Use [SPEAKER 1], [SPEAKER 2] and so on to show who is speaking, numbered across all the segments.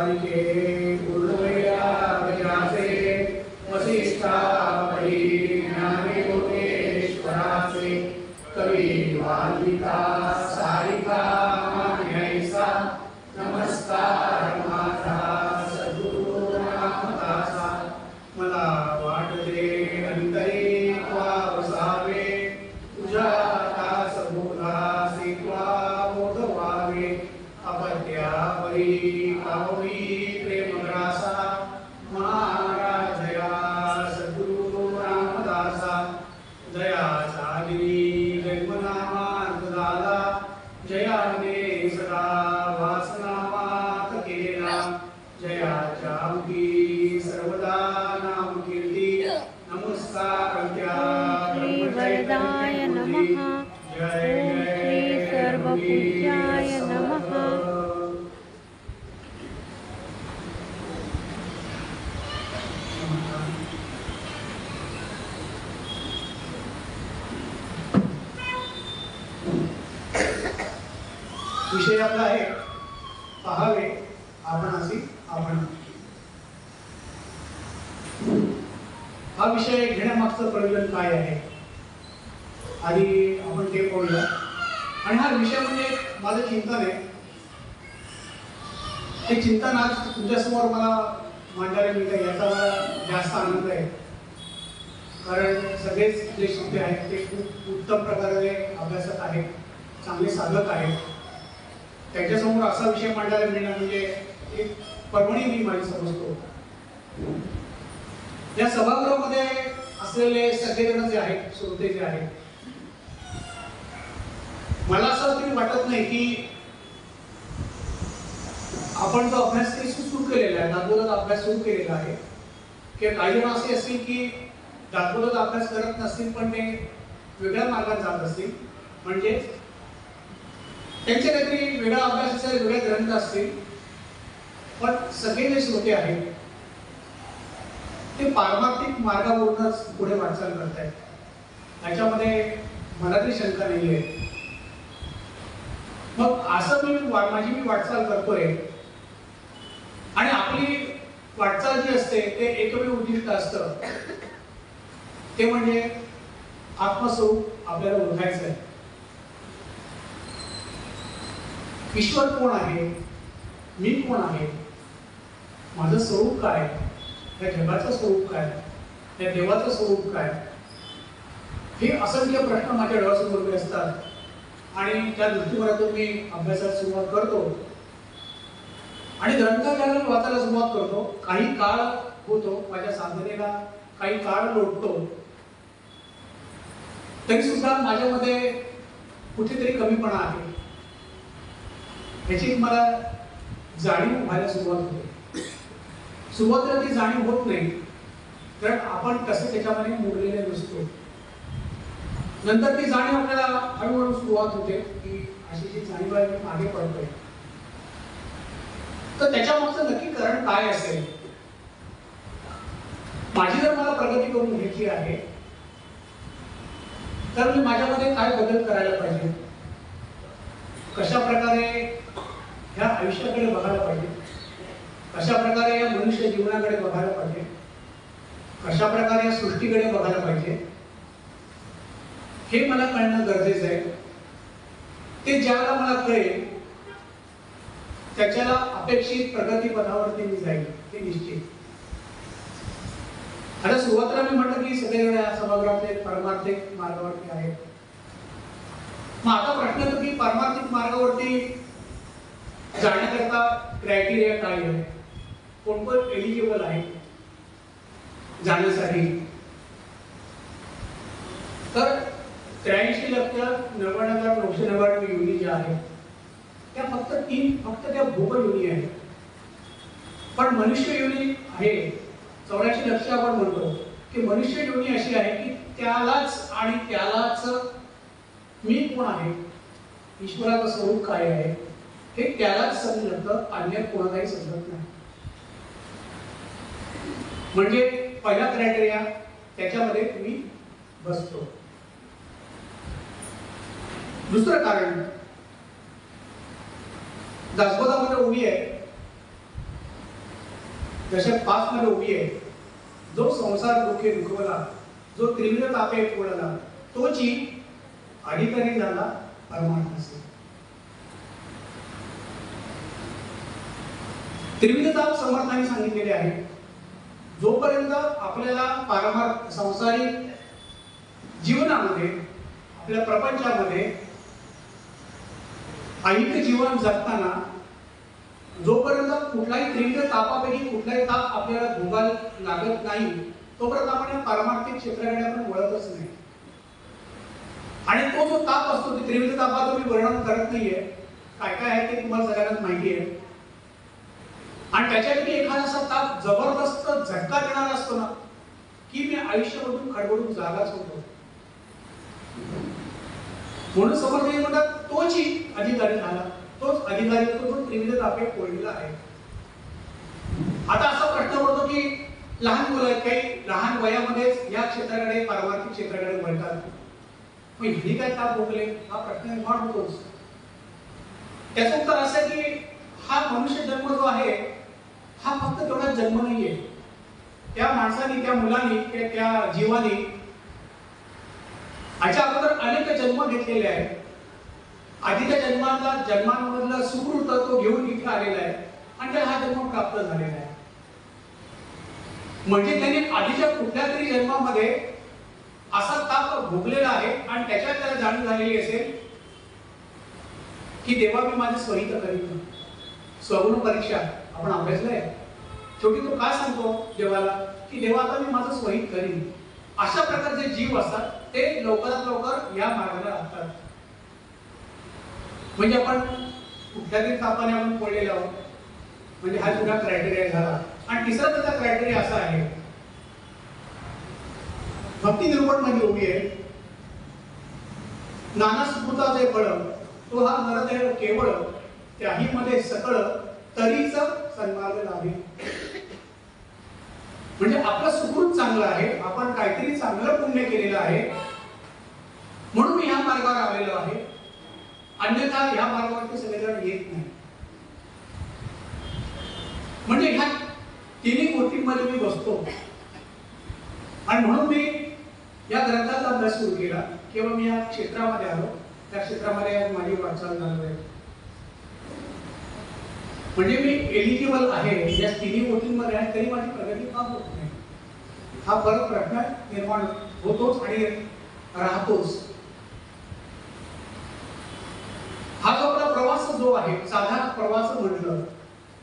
[SPEAKER 1] सारिके पूर्णवेदासे वसिष्ठावळी ज्ञानयोगेश्वराचे कवी वाल्मिका सारिका मान्यैसा नमस्कार माझा सद्गुरु रामदासा मला वाटते अंतरी त्वा वसावे तुझ्या दास बोलासी त्वा बोधवावे अपत्यावरी पावनी प्रेमग्रासा महाराजया सद्गुरु रामदासा जया सागिरी जन्मनामार्ग दादा जयाने सदा वासनामात केला जयाच्या मुखी सर्वदा नाम कीर्ती नमस्कार त्या
[SPEAKER 2] वरदाय नमः
[SPEAKER 1] जय
[SPEAKER 2] श्री सर्वपूज्याय नमः
[SPEAKER 1] विषय आपला आहे पाहावे आपणासी आपण. हा विषय घेण्यामागचं प्रयोजन काय आहे आधी आपण ते पाहूया. आणि हा विषय म्हणजे माझं चिंतन आहे. ते चिंतन आज तुमच्यासमोर मला मांडायला मिळतं याचा मला जास्त आनंद आहे. कारण सगळेच जे श्रोते आहेत ते खूप उत्तम प्रकारे अभ्यासक आहेत, चांगले साधक आहेत. त्याच्यासमोर असा विषय मांडायला मिळणं म्हणजे एक पर्वणी मी माझी समजतो. या सभागृहामध्ये असलेले सगळेजण जे आहेत, श्रोते जे आहेत, मला असं तरी वाटत नाही की आपण जो अभ्यास सुरू केलेला आहे, दासबोधाचा अभ्यास सुरू केलेला आहे, की काही जण असे असतील की दासबोधाचा अभ्यास करत नसतील पण ते वेगळ्या मार्गात जात असतील. म्हणजे त्यांचे काहीतरी वेगळा अभ्यास असेल, वेगळे ग्रंथ असतील, पण सगळे जे श्रोते आहेत ते पारमार्थिक मार्गावरूनच पुढे वाटचाल करत आहेत. त्याच्यामध्ये मला तरी शंका नाही आहे. मग असं माझी वाटचाल करतोय आणि आपली वाटचाल जी असते ते एकमेव उद्दिष्ट असतं ते म्हणजे आत्मस्वरूप आपल्याला ओळखायचं आहे. ईश्वर कोण आहे, मी कोण आहे, माझं स्वरूप काय, या जगाचं स्वरूप काय, या देवाचं स्वरूप काय, हे असंख्य प्रश्न माझ्या डोळ्यासमोर उभे असतात. आणि त्या दृष्टिकोनातून मी अभ्यासाला सुरुवात करतो आणि ग्रंथ ज्याला वाचायला सुरुवात करतो. काही काळ होतो, माझ्या साधनेला काही काळ लोटतो, तरी सुद्धा माझ्यामध्ये कुठेतरी कमीपणा आहे याची मला जाणीव व्हायला सुरुवात होते. सुरुवातीला ती जाणीव होत नाही कारण आपण कसं त्याच्यामध्ये मुरलेले नसतो. नंतर ती जाणीव आपल्याला हळूहळू सुरुवात होते की अशी जी जाणीव आहे मी मागे पडतोय. तर त्याच्यामागचं नक्की कारण काय असेल. माझी जर मला प्रगती करून घ्यायची आहे तर मी माझ्यामध्ये काय बदल करायला पाहिजे, कशा प्रकारे ह्या आयुष्याकडे बघायला पाहिजे, कशा प्रकारे या मनुष्य जीवनाकडे बघायला पाहिजे, कशा प्रकारे या सृष्टीकडे बघायला पाहिजे, हे मला कळणं गरजेचं आहे. ते ज्याला मला कळेल त्याच्याला अपेक्षित प्रगती पथावरती मी जाईल, हे निश्चित. आता सुरुवातीला मी म्हटलं की सगळेजण या सभागृहातले पारमार्थिक मार्गावरती आहेत. मग आता प्रश्न येतो की पारमार्थिक मार्गावरती जाण्याकरता क्रायटेरिया काय आहे, कोण कोण एलिजिबल आहे जाण्यासाठी. तर 83,99,999 योनी ज्या आहेत त्या फक्त त्या भोग योनी आहेत. पण मनुष्य योनी आहे 84 लक्ष आपण म्हणतो की मनुष्य योनी अशी आहे की त्यालाच आणि त्यालाच मी कोण आहे, ईश्वराचं स्वरूप काय आहे हे त्यालाच समजतं, अन्य कोणालाही समजत नाही. म्हणजे पहिला क्रायटेरिया त्याच्यामध्ये मी बसतो. दुसरं कारण दासबोधामध्ये ओवी आहे दशक 5 मध्ये उभी आहे, जो संसार दुःखे दुखवला, जो त्रिविध तापे फोडला, तोची अधिकारी झाला परमार्थ से. त्रिविध ताप समर्थांनी सांगितलेले आहे. जोपर्यंत आपल्याला पारमार्थ संसारिक जीवनामध्ये, आपल्या प्रपंचामध्ये ऐहिक जीवन जगताना जोपर्यंत कुठलाही त्रिविध तापापैकी कुठलाही ताप आपल्याला भोगायला लागत नाही, तोपर्यंत आपण पारमार्थिक क्षेत्राकडे आपण वळतच नाही. आणि तो जो ताप असतो, ती त्रिविध तापाचं मी वर्णन करत नाहीये, काय काय आहे ते तुम्हाला सगळ्यांना माहिती आहे. आणि त्याच्यापैकी एखादा असा ताप जबरदस्त झटका देणारा असतो ना, की मी आयुष्यामधून खडबडून जागाच होतो. म्हणून समर्थ म्हणतात तोची अधिकारी झाला, तोच अधिकारी तो जो त्रिविध तापे फोडलेला आहे. आता असा प्रश्न पडतो की लहान मुलं आहेत, काही लहान वयामध्येच या क्षेत्राकडे पारमार्थिक क्षेत्राकडे वळतात, मग हिने काय ताप भोगले, हा प्रश्न निर्माण होतोच. त्याचं उत्तर असं की हा मनुष्य जन्म जो आहे हा फक्त तेवढा जन्म नाहीये. त्या माणसाने, त्या मुलाने, त्या जीवाने याच्या अगोदर अनेक जन्म घेतलेले आहेत. आधीच्या जन्मांमधला सुकृत तो घेऊन इथे आलेला आहे आणि त्याला हा जन्म प्राप्त झालेला आहे. म्हणजे त्याने आधीच्या कुठल्या तरी जन्मामध्ये असा ताप भोगलेला आहे आणि त्याच्यात त्याला जाणीव झालेली असेल की देवा मी माझे स्वहित करीन. स्वगुण परीक्षा आपण अभ्यासलाय. शेवटी तो काय सांगतो देवाला की देवा आता मी माझं स्वहित करीन. अशा प्रकारचे जीव असतात ते लवकरात लवकर या मार्गाला लागतात. म्हणजे आपण कुठल्या तरी तापाने आपण पडलेलो आहोत, म्हणजे हा तुझा क्रायटेरिया झाला. आणि तिसरा त्याचा क्रायटेरिया असा आहे, भक्ती निरूपण मध्ये उभी आहे, नाना सुकृताचे फळ तो हा नरदेह केवळ त्याही मध्ये सकळ तरीच सन्मार्ग लाभे. म्हणजे आपलं सुकृत चांगलं आहे, आपण काहीतरी चांगलं पुण्य केलेलं आहे म्हणून मी ह्या मार्गावर आलेलो आहे, अन्यथा ह्या मार्गावरती सगळेजण येत नाही. म्हणजे ह्या तिन्ही गोष्टींमध्ये मी बसतो आणि म्हणून मी या ग्रंथाचा अभ्यास सुरू केला. किंवा मी या क्षेत्रामध्ये आलो, त्या क्षेत्रामध्ये माझी वाटचाल झाली आहे. म्हणजे मी एलिजिबल आहे या तिन्ही गोष्टींमध्ये आहे, तरी माझी प्रगती का होत नाही, हा परत प्रश्न निर्माण होतोच आणि राहतोच. हा जो आपला प्रवास जो आहे, साधा प्रवास म्हटलं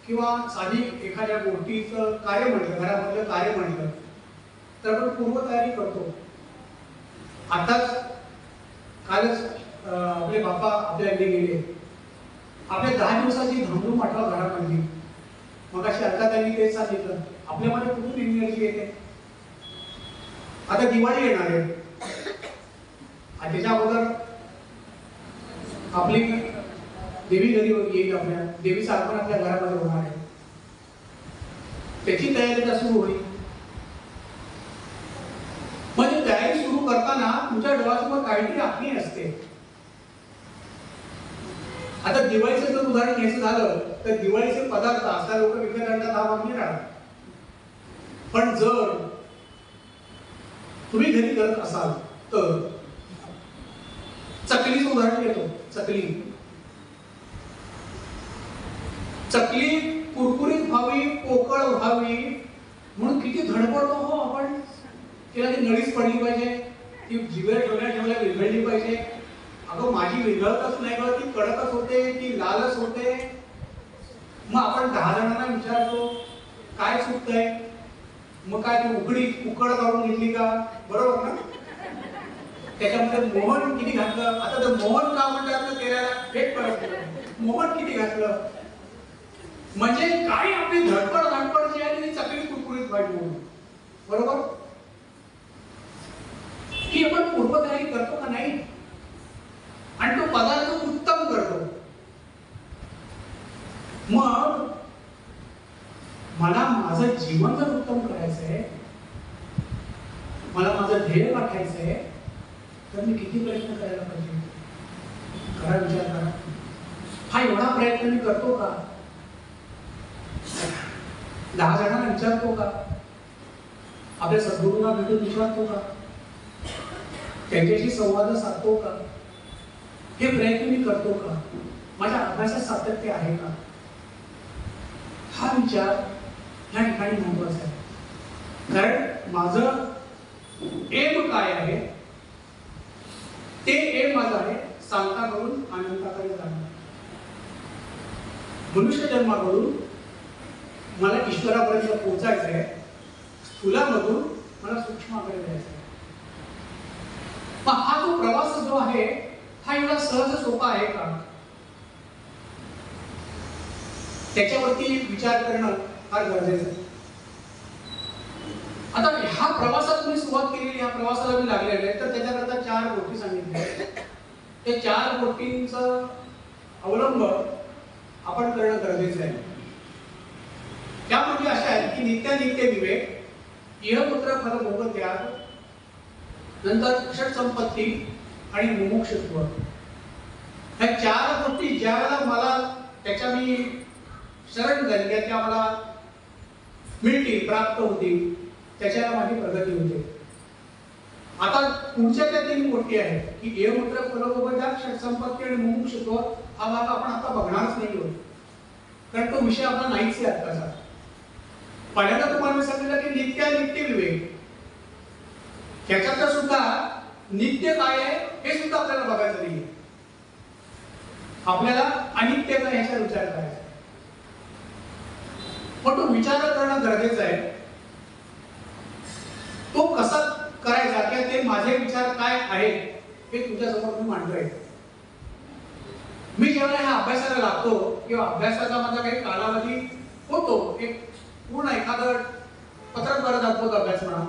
[SPEAKER 1] किंवा साधी एखाद्या गोष्टीचं कार्य म्हटलं, घरामधलं कार्य म्हटलं तर आपण पूर्वतयारी करतो. आताच कालच आपले बाप्पा आपल्या घरी गेले, आपल्या 10 दिवसाची धमधूम आठवा घरामधली. मग अशी आता त्यांनी तेच सांगितलं, आपल्यामध्ये कुठून एनर्जी येते. आता दिवाळी येणार आहे, त्याच्या अगोदर आपली देवी घरी येईल, आपल्या देवीचं आगमन आपल्या घरामध्ये होणार आहे, त्याची तयारी का सुरू होईल. म्हणजे तयारी सुरू करताना तुमच्या डोळ्यासमोर काहीतरी आखणी असते. आता दिवाळीचं जर उदाहरण घ्यायचं झालं तर दिवाळीचे पदार्थ असा लोक विकत आणतात, हा मागणी राहणार. पण जर तुम्ही घरी करत असाल तर चकलीचं उदाहरण घेतो. चकली कुरकुरीत व्हावी, पोकळ व्हावी म्हणून किती धडपडतो हो आपण. तिला ती नळीच पडली पाहिजे, ती जिभेला ठेवल्या विरघळली पाहिजे. अगं माझी विरघळतच नाही ग, ती कडकच होते, ती लालच होते. मग आपण 10 जणांना विचारतो काय चुकतंय, मग काय ती उकड काढून घेतली का, बरोबर ना. त्याच्यामध्ये मोहन किती घातलं, आता तर मोहन का म्हणतात तेलाला एक परत मोहन किती घातलं. म्हणजे काय आपली धडपड जी आहे ती चकली कुरकुरीत व्हायची म्हणून, बरोबर. ही आपण पूर्वतयारी करतो का नाही, आणि तो पदार्थ उत्तम करतो. मग मला माझं जीवन जर उत्तम करायचंय, मला माझं ध्येय गाठायचंय, तर मी किती प्रयत्न करायला पाहिजे. खरा विचार करा, हा एवढा प्रयत्न मी करतो का. 10 जणांना विचारतो का? आपल्या सद्गुरूंना भेटून विचारतो का? त्यांच्याशी संवाद साधतो का? हे प्रयत्न मी करतो का? माझ्या अभ्यासात सातत्य आहे का? हा विचार या ठिकाणी महत्वाचा आहे. कारण माझं एम काय आहे, ते एम माझं आहे सांताकडून अनंताकडे जाणं. मनुष्य जन्माकडून मला ईश्वरापर्यंत पोहोचायचं आहे, स्थूलामधून मला सूक्ष्माकडे जायचं आहे. मग हा जो प्रवास जो आहे हा एवढा सहज सोपा आहे का? त्याच्यावरती विचार करणं फार गरजेचं आहे. आता ह्या प्रवासात मी सुरुवात केलेली, ह्या प्रवासाला मी लागलेले आहे, तर त्याच्याकरता 4 गोष्टी सांगितल्या. त्या 4 गोष्टींचा अवलंब आपण करणं गरजेचं आहे. त्या म्हणजे अशा आहेत की नित्य विवेक, इहपुत्र फल भोग त्याग, नंतर षट संपत्ती आणि मुमुक्षुत्व. ह्या 4 गोष्टी ज्या वेळेला मला त्याच्या मी शरण झाली, त्या मला मिळतील, प्राप्त होतील, त्याच्याला माझी प्रगती होते. आता पुढच्या त्या 3 गोष्टी आहेत की इहपुत्र फल भोग त्याग, षट संपत्ती आणि मुमुक्षुत्व. हा भाग आपण आता बघणारच नाही आहोत, कारण तो विषय आपला नाहीच आहे आत्ताचा. पहिल्यांदा तुम्हाला मी सांगितलं की नित्य विवेक, त्याच्यातलं सुद्धा नित्य काय आहे हे सुद्धा आपल्याला बघायचं नाही. आपल्याला अनित्य काय ह्याचा विचार करायचा. पण तो विचार करणं गरजेचं आहे. तो कसा करायचा किंवा ते माझे विचार काय आहेत हे तुमच्यासमोर मी मांडतोय. मी जेव्हा ह्या अभ्यासाला लागतो किंवा अभ्यासाचा माझा काही कालावधी होतो, एक पूर्ण एखादं पत्रद्वारे दाखवत अभ्यास म्हणा,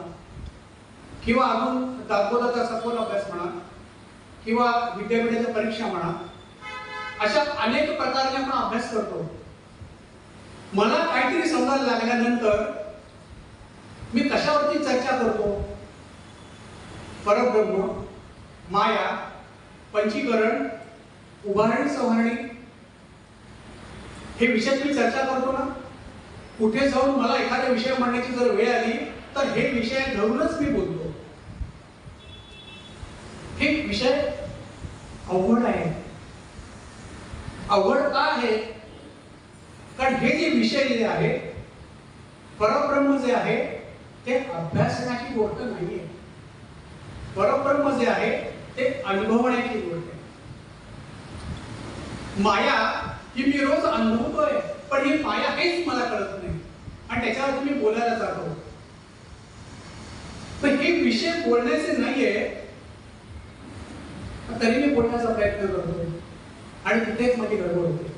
[SPEAKER 1] किंवा अजून दाखवताचा सखोल अभ्यास म्हणा, किंवा विद्यापीठाच्या परीक्षा म्हणा, अशा अनेक प्रकारे आपण अभ्यास करतो. मला काहीतरी समजायला लागल्यानंतर मी कशावरती चर्चा करतो? परब्रह्म, माया, पंचीकरण, उभारणी संवारणी, हे विषय मी चर्चा करतो ना. कुठे जाऊन मला एखादा विषय मांडण्याची जर वेळ आली तर हे विषय धरूनच मी बोलतो. हे विषय अवघड आहे. अवघड का आहे? कारण हे जे विषय जे आहे, परब्रह्म जे आहे ते अभ्यासण्याची गोष्ट नाहीये. परब्रह्म जे आहे ते अनुभवण्याची गोष्ट आहे. माया ही मी रोज अनुभवतोय, पण ही माया हेच मला कळत नाही आणि त्याच्यावर मी बोलायला जातो. पण हे विषय बोलण्याचे नाहीये, तरी मी बोलण्याचा प्रयत्न करतोय आणि तिथेच माझी गडबड होते.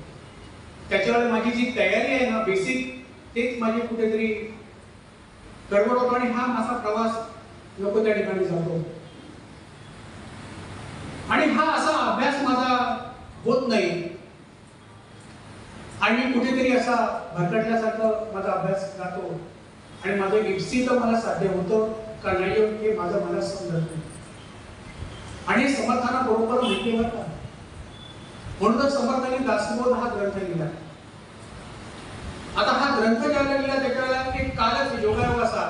[SPEAKER 1] त्याच्यावर माझी जी तयारी आहे ना, बेसिक, तेच माझी कुठेतरी गडबड होतो आणि हा माझा प्रवास नको त्या ठिकाणी जातो. आणि हा असा अभ्यास माझा होत नाही आणि मी कुठेतरी असा भरकटल्यासारखं माझा अभ्यास जातो आणि माझं विकसित मला साध्य होतं का नाही हे माझं मला समजत नाही. आणि समर्थांना बरोबर माहिती आहे का? म्हणून समर्थांनी दासबोध हा ग्रंथ लिहिला. आता हा ग्रंथ ज्याला लिहिला त्याच्याला एक कालच योगायोग असा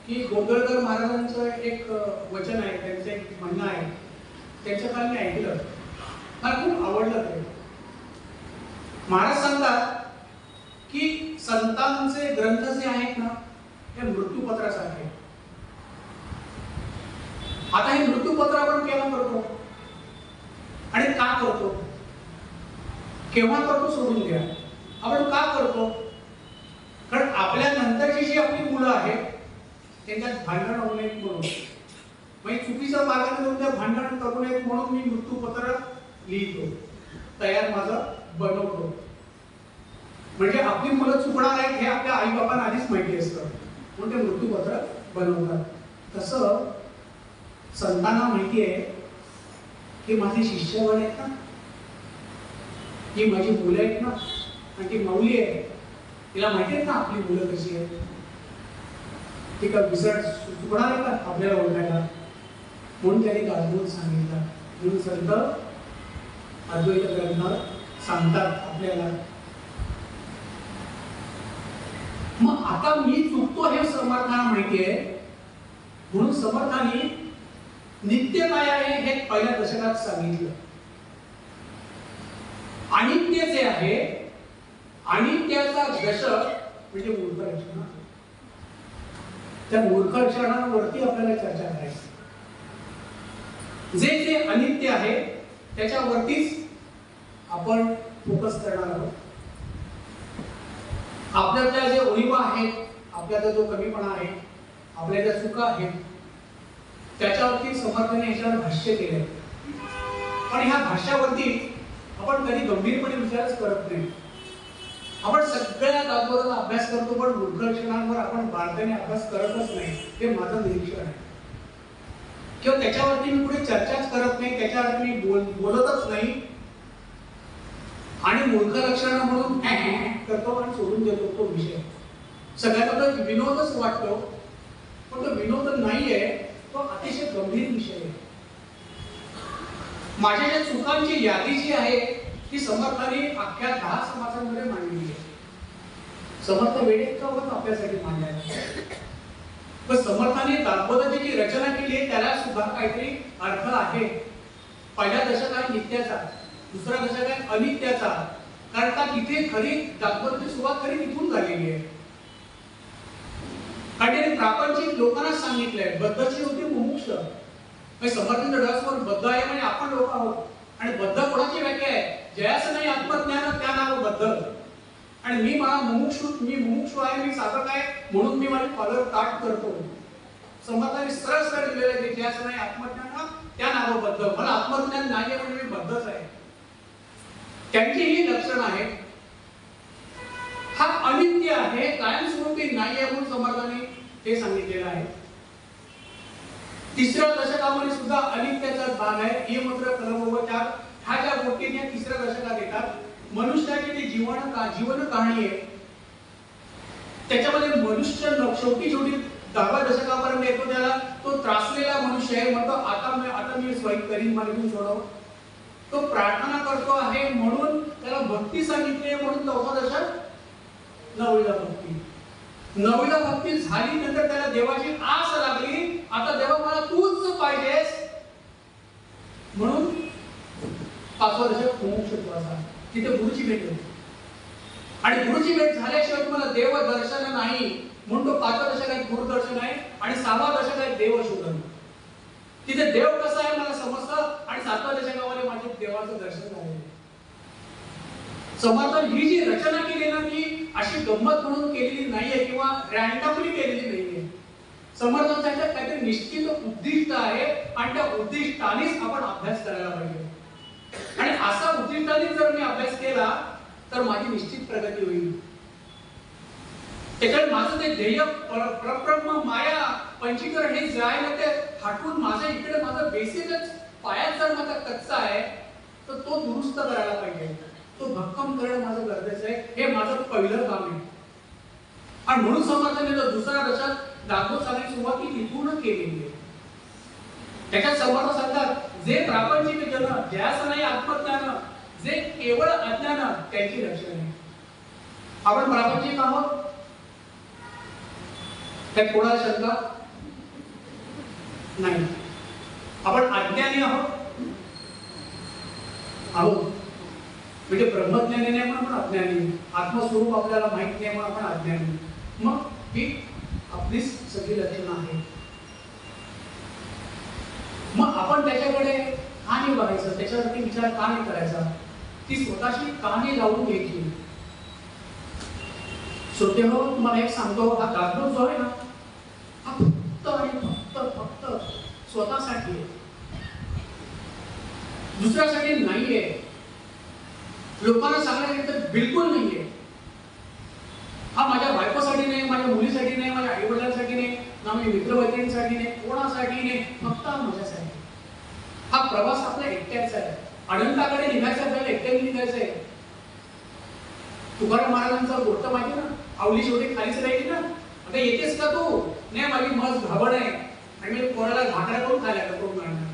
[SPEAKER 1] की गोंधळकर महाराजांचं एक वचन आहे, त्यांचं एक म्हणणं आहे, त्यांच्या काल मी ऐकलं, मला खूप आवडलं ते. महाराज सांगतात की संतांचे ग्रंथ जे आहेत ना हे मृत्यूपत्रासारखे. आता हे मृत्यूपत्र आपण केव्हा करतो आणि का करतो? केव्हा करतो सोडून द्या. आपण का करतो? कारण आपल्या नंतरची जी आपली मुलं आहेत त्यांच्यात भांडण होऊ नयेत म्हणून, म्हणजे चुकीचं मार्गाने जाऊन त्या भांडण करू नयेत म्हणून मी मृत्यूपत्र लिहितो, तयार माझं बनवतो. म्हणजे आपली मुलं चुकणार आहेत हे आपल्या आई बाबांना आधीच माहिती असतं म्हणून ते मृत्यूपत्र बनवतात. तसं संतांना माहिती आहे की माझे शिष्यगण आहेत ना, ही माझी मुलं आहेत ना, आणि ती माऊली आहे, तिला माहिती आहे ना आपली मुलं कशी आहेत, ती का विसर चुकणार आहे का आपल्याला ओळखायला, म्हणून त्यांनी दासबोध सांगितला. म्हणून संत अद्वैत ग्रंथ सांगतात आपल्याला. मग आता मी चुकतो हे समर्थांना माहिती आहे, म्हणून समर्थांनी नित्य काय आहे हे पहिल्या दशकात सांगितलं. अनित्य जे आहे, अनित्याचा दशक म्हणजे मूर्ख लक्षण. त्या मूर्ख लक्षणांवरती आपल्याला चर्चा करायची. जे जे अनित्य आहे त्याच्यावरतीच आपण फोकस करणार आहोत. आपल्यातल्या जे उणिवा आहेत, आपल्याचा जो कमीपणा आहे, आपल्या ज्या चुका आहेत, त्याच्यावरती समर्थाने याच्यावर भाष्य केले. पण ह्या भाष्यावरती आपण कधी गंभीरपणे विचारच करत नाही. आपण सगळ्या दाखवताना अभ्यास करतो, पण मूर्ख लक्षणांवर आपण बारकाईने अभ्यास करतच नाही. हे माझं निरीक्षण आहे. किंवा त्याच्यावरती मी पुढे चर्चाच करत नाही, त्याच्यावरती मी बोलतच नाही. आणि मूर्ख लक्षण म्हणून करतो आणि सोडून देतो तो विषय. सगळ्यांना तो विनोदच वाटतो, पण तो विनोद नाहीये, तो अतिशय गंभीर विषय आहे. माझ्या ज्या चुकांची यादी जी आहे ती समर्थाने अख्ख्या 10 समाजांमध्ये मांडलेली आहे. समर्थ वेळेत का होत आपल्यासाठी मांडल्या. पण समर्थाने दाखवताची जी रचना केली आहे त्याला सुद्धा काहीतरी अर्थ आहे. पहिला दशक आहे नित्याचा, दुसरा दशक आहे अनित्याचा. कारण का तिथे खरी दाखवताची सुरुवात खरी तिथून झालेली आहे. कारण प्रापंचिक लोकांना सांगितलंय, बद्धची होती मुमुक्ष. समर्थांच्या डोळ्यासमोर बद्ध आहे म्हणजे आपण लोक आहोत. आणि बद्ध कोणाची व्याख्या आहे? जयाचं नाही आत्मज्ञान त्या नाव बद्ध. आणि मी मला मुमुक्षु आहे, मी साधक आहे म्हणून मी माझे कॉलर काट करतो. समर्थाने सरळ सरळ दिलेलं आहे, जयाचं नाही आत्मज्ञान त्या नाव बद्ध. मला आत्मज्ञान नाही म्हणजे मी बद्धच आहे. त्यांची ही लक्षण आहे. हा अनित्य आहे, कायमस्वरूपी नाही आहे म्हणून समर्थाने हे सांगितलेलं आहे. तिसऱ्या दशकामध्ये सुद्धा अनित्याचा भाग आहे. हे मात्र कलम 4 ह्या ज्या गोष्टी या तिसऱ्या दशकात येतात. मनुष्याची जी जीवन कहाणी आहे त्याच्यामध्ये मनुष्य शेवटी 10व्या दशकापर्यंत येतो. त्याला तो त्रासलेला मनुष्य आहे, म्हणतो आता मी स्वाईक करीन, मला घेऊन सोडव. तो प्रार्थना करतो आहे म्हणून त्याला भक्ती सांगितली, म्हणून 4था दशक नववीला भक्ती. नववीला भक्ती झाली नंतर त्याला देवाची आस लागली. आता देवा मला तूच पाहिजेस, म्हणून 5वं दशक मुमुक्षुत्वाचा. तिथे गुरुची भेट होती. आणि गुरुची भेट झाल्याशिवाय तुम्हाला देव दर्शन नाही म्हणून तो 5व्या दशकात गुरु दर्शन आहे आणि 6व्या दशकात देव शोधन. तिथे देव कसा आहे मला समजतं आणि 7व्या दशकामध्ये माझे देवाचं दर्शन झाले. समर्थन ही जी रचना केली ना ती अशी गंमत म्हणून केलेली नाहीये किंवा रॅन्डमली केलेली नाहीये. समर्थांच्या काहीतरी निश्चित उद्दिष्ट आहे आणि त्या उद्दिष्टानेच आपण अभ्यास करायला पाहिजे. आणि असा उद्दिष्टाने जर मी अभ्यास केला तर माझी निश्चित प्रगती होईल. त्याच्यात माझं ते ध्येय परब्रह्म माया पंचीकर हे जे आहे ना ते हटवून माझ्या इकडे माझा बेसिकच पायात जर माझा कच्चा आहे तर तो दुरुस्त करायला पाहिजे. तो भक्कम करणं माझं गरजेचं आहे. हे माझं पहिलं काम आहे. आणि म्हणून समर्थाने दुसऱ्या दशक दाखवत सांगण्याची सुरुवात ही तिथून केलेली आहे. त्याच्यात समर्थ सांगतात जे प्रापंचिक जन, ज्यास नाही आत्मज्ञान, जे केवळ अज्ञान त्यांची लक्षणे आहे. आपण प्रापंचिक आहोत त्यात कोणाला शंका नाही. आपण अज्ञानी आहोत म्हणजे ब्रह्मज्ञानी नाही म्हणून आपण अज्ञानी. आत्मस्वरूप आपल्याला माहित नाही म्हणून आपण अज्ञानी. मग ही आपली सगळी लक्षणं आहेत. मग आपण त्याच्याकडे का नाही बघायचं, त्याच्यावरती विचार का नाही करायचा, ती स्वतःशी का नाही लावून घ्यायची. श्रोतेहो, तुम्हाला एक सांगतो, हा दाखवत जो आहे ना हा फक्त आणि फक्त स्वतःसाठी आहे, दुसऱ्यासाठी नाहीये. लोकांना सांगायचं तर बिलकुल नाहीये. हा माझ्या बायकोसाठी नाही, माझ्या मुलीसाठी नाही, माझ्या आई वडिलांसाठी नाही, ना माझ्या मित्रमैत्रिणींसाठी नाही, कोणासाठी नाही, फक्त माझ्यासाठी. हा प्रवास आपला एकट्याचा आहे. अनंताकडे निघायचा आपल्याला एकट्याने निघायचं आहे. तुकाराम महाराजांचा गोष्ट माहिती ना, आवली शेवटी खालीच राहिली ना. आता येतेस का तू? नाही, माझी मस्त घाबड आहे आणि मी कोणाला भाकऱ्या करून खाल्या का करून आणणार.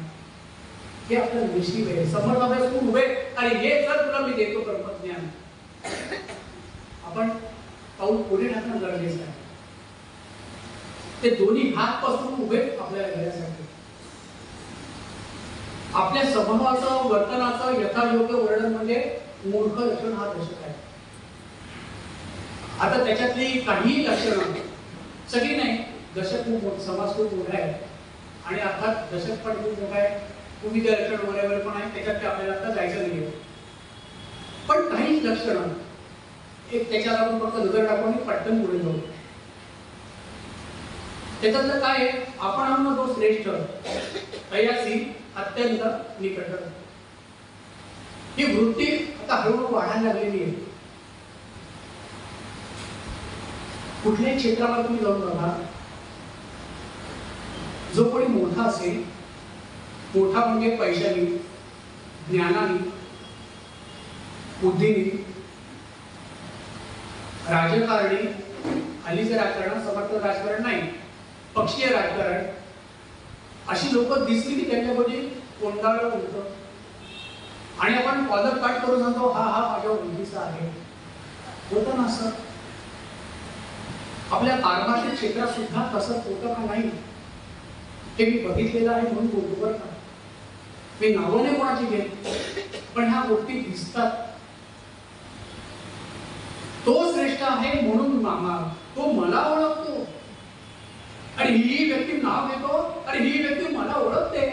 [SPEAKER 1] हे आपलं नशीब आहे. समर्थ अभ्यास खूप उभे आणि हे जर तुला मी देतो ब्रह्मज्ञान. आपण पाऊल पुढे टाकणं गरजेचं आहे. ते दोन्ही हात पसरून उभे आपल्याला घेण्यासाठी आपल्या स्वभावाचं वर्तनाचं यथायोग्य वर्णन म्हणजे मूर्ख लक्षण हा दशक आहे. आता त्याच्यातली काही लक्षणं सगळी नाही, दशक खूप मोठं, समाज खूप मोठा आहे आणि अर्थात दशक पण खूप मोठा आहे. तुम्ही ते लक्षण वगैरे पण आहे, त्याच्यात आपल्याला आता जायचं नाहीये. पण काही लक्षणं एक त्याच्यावर आपण फक्त नजर टाकून पटकन पुढे जाऊ. त्याच्यातलं काय आहे, आपण जो श्रेष्ठ तयासी अत्यंत निकट ही वृत्ती आता हळूहळू वाढायला लागलेली आहे. कुठल्याही क्षेत्रामध्ये तुम्ही जाऊन बघा, जो कोणी मोठा असेल, मोठा म्हणजे पैशाने, ज्ञानाने, बुद्धीने, राजकारणी, हल्लीचे राजकारण समर्थ राजकारण नाही, पक्षीय राजकारण, अशी लोक दिसली की त्यांच्यामध्ये कोंडाळं होतं आणि आपण कॉलर काट करून सांगतो हा हा माझ्या ओळखीचा आहे. होतं ना असं? आपल्या पारमार्थिक क्षेत्रात सुद्धा तसंच होतं का नाही हे मी बघितलेलं आहे म्हणून बोलतो बरं का. मी नावं नाही कोणाची घेत, पण ह्या गोष्टी दिसतात. तो श्रेष्ठ आहे म्हणून मामा तो मला ओळखतो आणि ही व्यक्ती नाव घेतो आणि ही व्यक्ती मला ओळखते,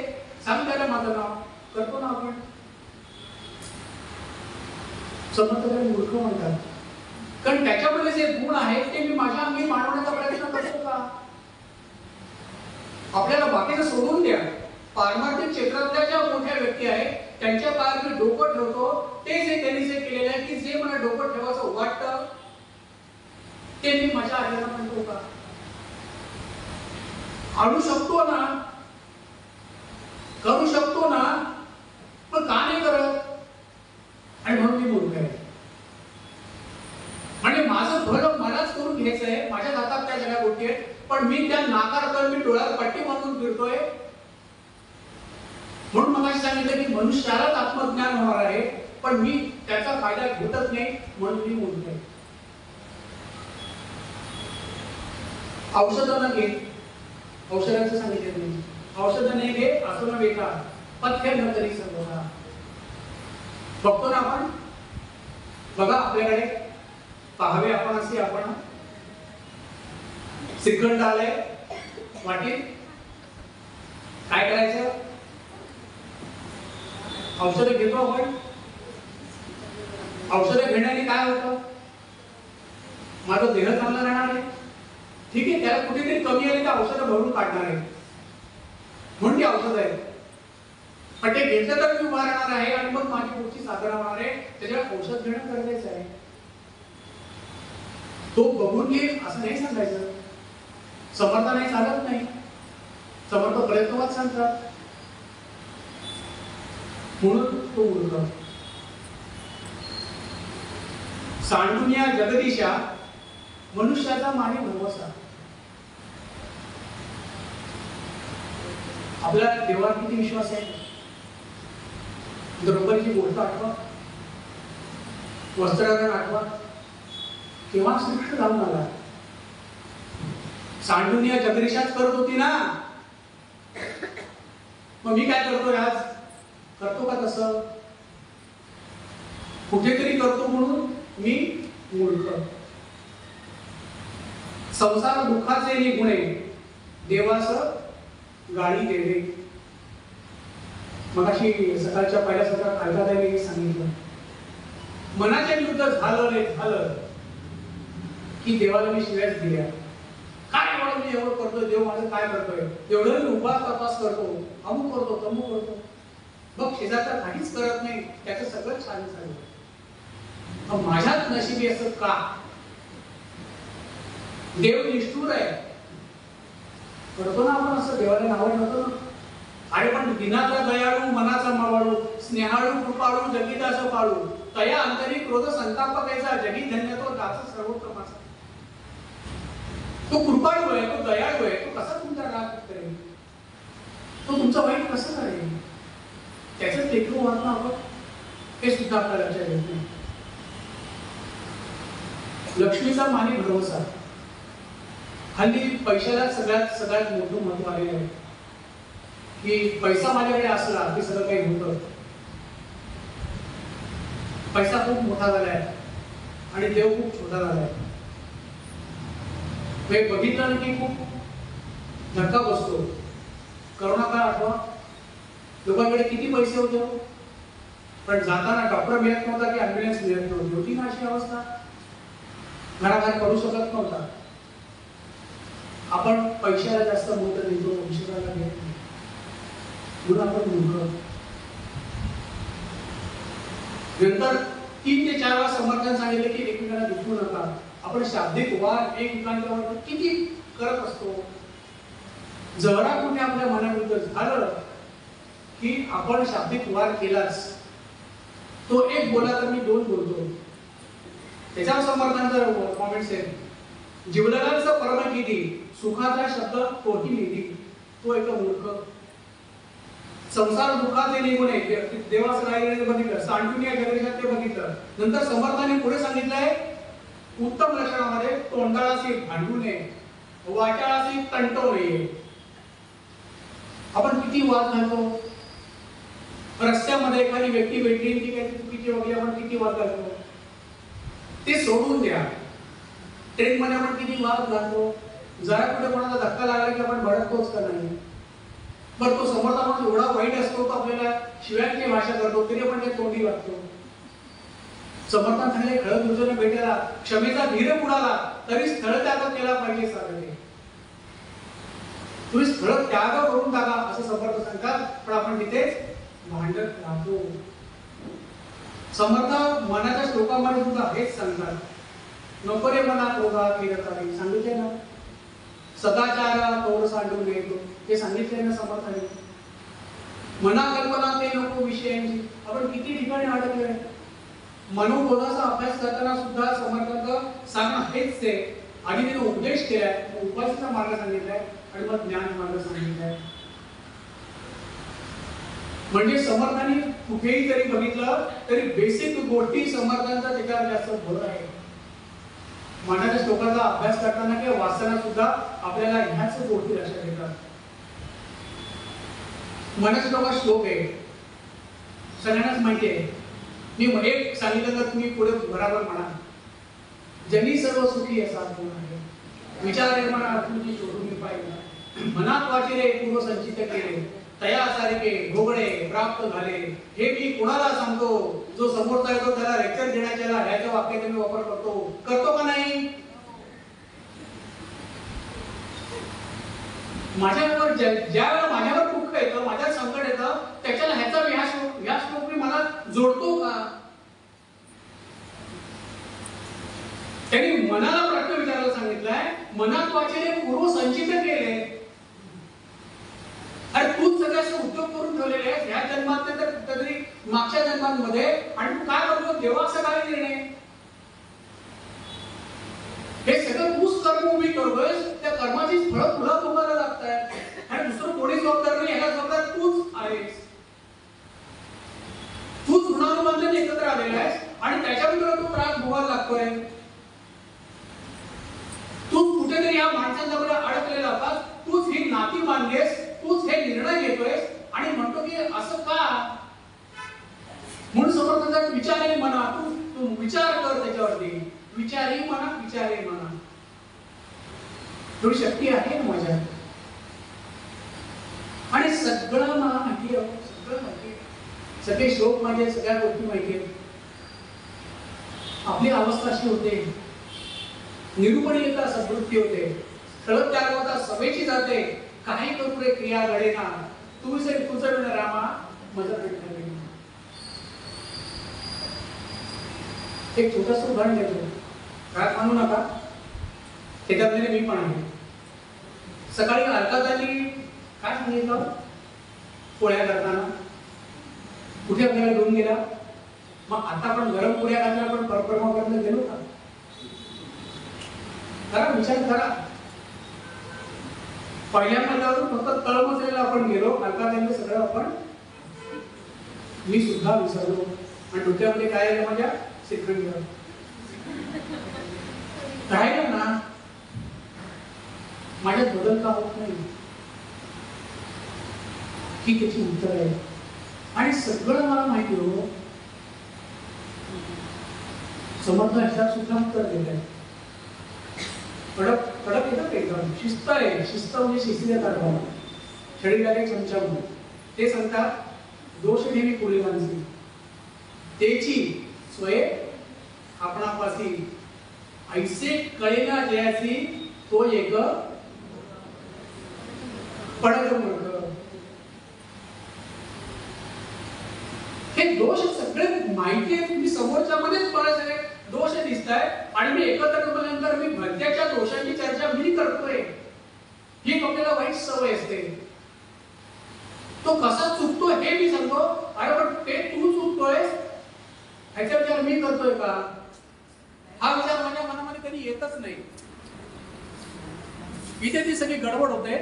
[SPEAKER 1] सांग त्याला माझं नाव, करतो ना आपण. समर्थकाने मूर्ख म्हणतात, कारण त्याच्यामध्ये जे गुण आहेत ते मी माझ्या अंगी मांडवण्याचा प्रयत्न करतो का? आपल्याला बाकीचं सोडून द्या, पारमार्थिक क्षेत्रातल्या ज्या मोठ्या व्यक्ती आहेत त्यांच्या पायावर मी डोकं ठेवतो. ते जे त्यांनी जे केलेलं आहे की जे मला डोकं ठेवायचं वाटतं ते मी माझ्या आईला म्हणतो का? आणू शकतो ना, करू शकतो ना, पण का नाही करत? आणि म्हणून मी मूर्ख आहे. म्हणजे माझं भलं मलाच करून घ्यायचं आहे, माझ्या हातात त्या सगळ्या गोष्टी आहेत, पण मी त्या नाकारतोय, मी डोळ्यात पट्टी बांधून फिरतोय. म्हणून मगाशी सांगितलं की मनुष्यालाच आत्मज्ञान होणार आहे, पण मी त्याचा फायदा घेतच नाही म्हणून मी मूर्ख आहे. औषधं न घे, औषधांचं सांगितलं नाही, औषधं नाही घे असं न वेका पथ्य न तरी सर्वदा. बघतो ना आपण, बघा आपल्याकडे पाहावे आपण असे आपण श्रीखंड आलंय वाटीत, काय करायचं? औषधं घेतो आपण. औषधं घेण्याने काय होतं? माझा देह चांगला राहणार आहे, ठीक आहे. त्याला कुठेतरी कमी आली तर औषधं भरून काढणार आहे म्हणून ती औषध आहे. पण ते घेतलं तर मी उभा राहणार आहे आणि मग माझी पुढची साधना होणार आहे. त्याच्यावर औषध घेणं गरजेचं आहे. तो बघून घे असं नाही सांगायचं. समर्थ नाही चालत नाही, समर्थ प्रयत्नवाद सांगतात म्हणून तो मूर्ख. सांडून या जगदीशा मनुष्याचा माही भरवसा. आपला देवावर किती विश्वास आहे? द्रौपदीची गोष्ट आठवा, वस्त्रहरण आठवा, केव्हा श्रीकृष्ण जाऊन आला. सांडून या जगदीशाच करत होती ना, मग मी काय करतोय आज? करतो का तसं? कुठेतरी करतो म्हणून मी मूर्ख. संसार दुःखाचे निगुणे देवास गाडी देणे. मग अशी सकाळच्या पहिल्या सत्रात ऐकायला सांगितलं, मनाच्या विरुद्ध झालं रे झालं की देवाला मी शिव्याच दिल्या. काय एवढं मी एवढं करतोय, देव माझं काय करतोय? एवढं मी उपास तपास करतो, अमुक करतो तमुक करतो, बघ शेजारचा काहीच करत नाही, त्याचं सगळं छान झालं. माझ्याच नशिबी असं का? देव निष्ठुर आहे. करतो ना आपण असं, देवाला नाव ठेवतो ना. अरे पण दिनाचा दयाळू, मनाचा मावाळू, स्नेहाळू, कृपाळू, जगिताचं पाळू, तया अंतरी क्रोध संतापकायचा, जगी धन्य तो दास सर्वोत्तमाचा. तो कृपाळू आहे, तो दयाळू आहे, तो कसा तुमचा राग करेल? तो तुमचं वाईट कसं करेल? त्याचं टेकू वाटणं आपण हे सुद्धा आपल्या लक्षात येत नाही. लक्ष्मीचा माने भरवसा. हल्ली पैशाला सगळ्यात मोठं महत्व आलेलं आहे की पैसा माझ्याकडे असला की सगळं काही होतं. पैसा खूप मोठा झालाय आणि देव खूप छोटा झालाय. हे बघितलं ना की खूप धक्का बसतो. करोना काळ आठवा, लोकांकडे किती पैसे होते पण जाताना डॉक्टर मिळत नव्हता की ॲम्ब्युलन्स मिळत नव्हती. होती ना अशी अवस्था, घराबाहेर पडू शकत नव्हता. आपण पैशाला जास्त महत्व देतो, औषधाला देत नाही म्हणून आपण मूर्ख. नंतर 3 ते 4 वेळा समर्थन सांगितले की एकमेकांना दुखवू नका. आपण शाब्दिक वाद एकमेकांच्यावर किती करत असतो. जरा कुठे आपल्या मनाविरुद्ध झालं की आपण शाब्दिक वाद केलाच. तो एक बोला तर मी 2 बोलतो. त्याच्यावर समर्थांचं कॉमेंट्स आहे, जीवलगाचं परम किती, सुखाचा शब्द तोही निधी. तो एक मूर्ख. संसार दुःखाचे निघून आहे, देवाचं राहिलेलं बघितलं, सांडून या जगदीशात ते बघितलं. नंतर समर्थाने पुढे सांगितलंय उत्तम लक्षणामध्ये, तोंडाळाशी भांडू नये, वाचाळाशी तंटू नये. आपण किती वाद घालतो. रस्त्यामध्ये एखादी व्यक्ती भेटली ती काही चुकीची वगैरे आपण किती वाद घालतो. ते सोडून द्या. ट्रेन मध्ये आपण किती वाद घालतो. जरा कुठे कोणाला धक्का लागला की आपण भडकतोच का नाही. बरं तो समोरचा माणूस एवढा वाईट असतो तो आपल्याला शिव्यांची भाषा करतो तरी आपण ते तोंडी वागतो. समर्थन सांगले खळत दुर्जन भेटायला क्षमेचा धीर बुडाला तरी स्थळ त्याग केला पाहिजे साधने. तुम्ही स्थळ त्याग करून टाका असं समर्थ सांगतात, पण आपण तिथेच भांडत राहतो. समर्थ मनाच्या श्लोकामध्ये सुद्धा हेच सांगतात, नको रे मना क्रोधा किरतारी. सांगितले ना, सदाचारा तोड सांडून येतो, ते सांगितले ना समर्थाने. मना कल्पना ते नको विषयांची. आपण किती ठिकाणी अडकलोय. मनोबोधाचा अभ्यास करताना सुद्धा समर्थांचं सांगणं हेच आहे. आधी त्याने उपदेश केलाय, उपासनेचा मार्ग सांगितलाय आणि मग ज्ञान मार्ग सांगितलाय. म्हणजे समर्थांनी कुठेही जरी बघितलं तरी बेसिक गोष्टी समर्थांचा त्याच्यावर जास्त भर आहे. मनाच्या श्लोकाचा अभ्यास करताना किंवा वाचताना सुद्धा आपल्याला ह्याच गोष्टी लक्षात येतात. मनाच्या श्लोकात श्लोक आहे, सगळ्यांनाच माहिती आहे. मी एक सांगितलं तर तुम्ही पुढे बरोबर म्हणा, जनी सर्व सुखी असा कोण आहे, विचार निर्माण आकृती शोधून पाहिजे, मनात वाचिले पूर्व संचित केले, तया सारखे घोगडे प्राप्त झाले. हे मी कोणाला सांगतो, जो समोरचा येतो त्याला लेक्चर देण्याच्या ह्याच्या वाक्याचा मी वापर करतो का नाही. माझ्यावर ज्या वेळेला माझ्यावर दुःख येतं, माझ्यावर संकट येतं, त्याच्याला ह्याचा ह्या श्लोक मी मला जोडतो का. त्यांनी मनाला प्रश्न विचारायला सांगितलाय, मनात वाचले पूर्व संचित केले. अरे तूच सगळे असे उद्योग करून ठेवलेले आहेत ह्या जन्मात तर कुठेतरी मागच्या जन्मांमध्ये, आणि तू काय करतो देवाचा काय निर्णय. हे सगळं तूच कर्म उभी करतोयस, त्या कर्माची फळं तुला भोगायला लागतात आणि दुसरं कोणी जबाबदार नाही. याला जबाबदार तूच आहेस. तूच ऋणानुबंधन एकत्र आलेला आहेस आणि त्याच्याबद्दल तू त्रास भोगायला लागतोय. तूच कुठेतरी या माणसांच्या अडकलेला होतास, तूच ही नाती मानलीस, तूच हे निर्णय घेतोयस आणि म्हणतो की असं का. म्हणून समर्थांचा विचारही म्हणा, तू विचार कर त्याच्यावरती. विचारही म्हणा, विचारही म्हणा. थोडी शक्ती आहे माझ्या आणि सगळं मला माहिती आहे. सगळं माहिती आहे, सगळे श्लोक माझे, सगळ्या गोष्टी माहिती आहेत. आपली अवस्था अशी होते, निरूपणीयता सद्वृत्ती होते, स्थळ त्याग होता, सभेची जाते, काही करू रे क्रिया घडेना, तुझं रामा मजा भेटणार. एक छोटस उदाहरण देतो, राग मानू नका, त्याच्यामध्ये मी पण आहे. सकाळी अलकातांनी काय सांगितलं, पोळ्या करताना कुठे आपल्याला घेऊन गेला. मग आता आपण गरम पोळ्या घातल्या, आपण परपरमापर्यंत गेलो का. करा विचार करा. पहिल्या मजल्यावरून फक्त तळमजलेला आपण गेलो, अलकातांनी सगळं आपण मी सुद्धा विसरलो आणि डोक्यामध्ये काय आलं माझ्या श्रीखंड. राहिलं ना, माझ्यात बदल का होत नाही, ही त्याची उत्तर आहे. आणि सगळं मला माहिती हो, समर्थ ह्याच्यात सुद्धा उत्तर दिलंय. कडक कडक येतं ते एकदम शिस्त आहे. शिस्त म्हणजे शिस्तीने कारभार, शरीराला संचम. ते सांगतात दोष नेहमी पुढे माणसी त्याची स्वय आपणापासी ऐसे कळेना जयासी तो एक पडक मूर्ख. हे दोष सगळे माहिती आहे, तुम्ही समोरच्या मध्येच मला सगळे दोष दिसत आहेत आणि मी एकत्र केल्यानंतर मी भलत्याच्या दोषांची चर्चा मी करतोय. ही आपल्याला वाईट सवय असते. तो कसा चुकतो हे मी सांगतो. अरे पण ते तू चुकतोय ह्याचा विचार मी करतोय का, हा विचार माझ्या मनामध्ये कधी येतच नाही. इथे ती सगळी गडबड होते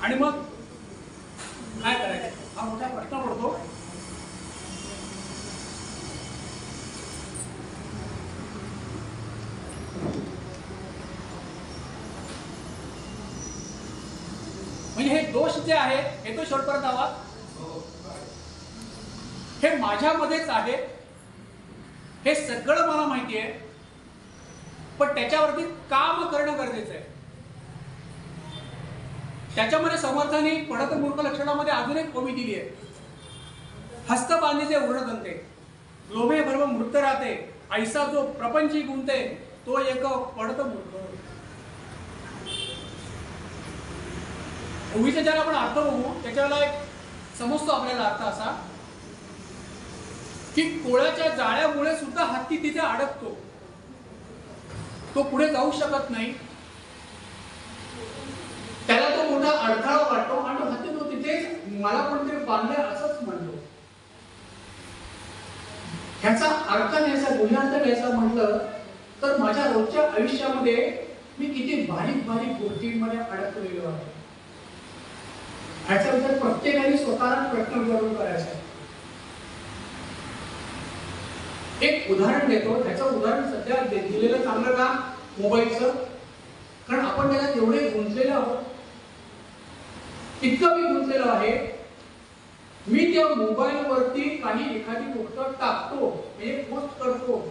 [SPEAKER 1] आणि मग काय करायचं हा मोठा प्रश्न पडतो. म्हणजे हे दोष जे आहेत हे तो शेवटपर्यंत हवा, हे माझ्यामध्येच आहे, हे सगळं मला माहिती आहे, पण त्याच्यावरती काम करणं गरजेचं आहे. त्याच्यामध्ये समर्थाने पडत मूर्ख लक्षणामध्ये अजून एक कमी दिली आहे. हस्त बांधीचे उरणदंते लोभे भरव मृत राहते ऐसा जो प्रपंची गुंते तो एक पडत मूर्ख. ओवीचा ज्याला आपण अर्थ बघू त्याच्याला एक समजतो आपल्याला अर्थ असा की कोळ्याच्या जाळ्यामुळे सुद्धा हत्ती तिथे अडकतो, तो पुढे जाऊ शकत नाही, त्याला तो मोठा अडथळा वाटतो आणि तो हत्ती तो तिथेच मला कोणतरी बांधले असंच म्हणतो. ह्याचा अर्थ घ्यायचा गुन्ह्यार्थ घ्यायचा म्हटलं तर माझ्या रोजच्या आयुष्यामध्ये मी किती बारीक बारीक गोष्टींमध्ये अडकलेलो आहे. ह्याचा विचार प्रत्येकाने स्वतःला प्रश्न विचारून करायचा. एक उदाहरण देतो. त्याचं उदाहरण सध्या दिलेलं चांगलं का मोबाईलचं, कारण आपण त्याला तेवढे गुंतलेलो आहोत, इतकं मी गुंतलेलो आहे. मी त्या मोबाईल वरती काही एखादी गोष्ट टाकतो, एक पोस्ट करतो,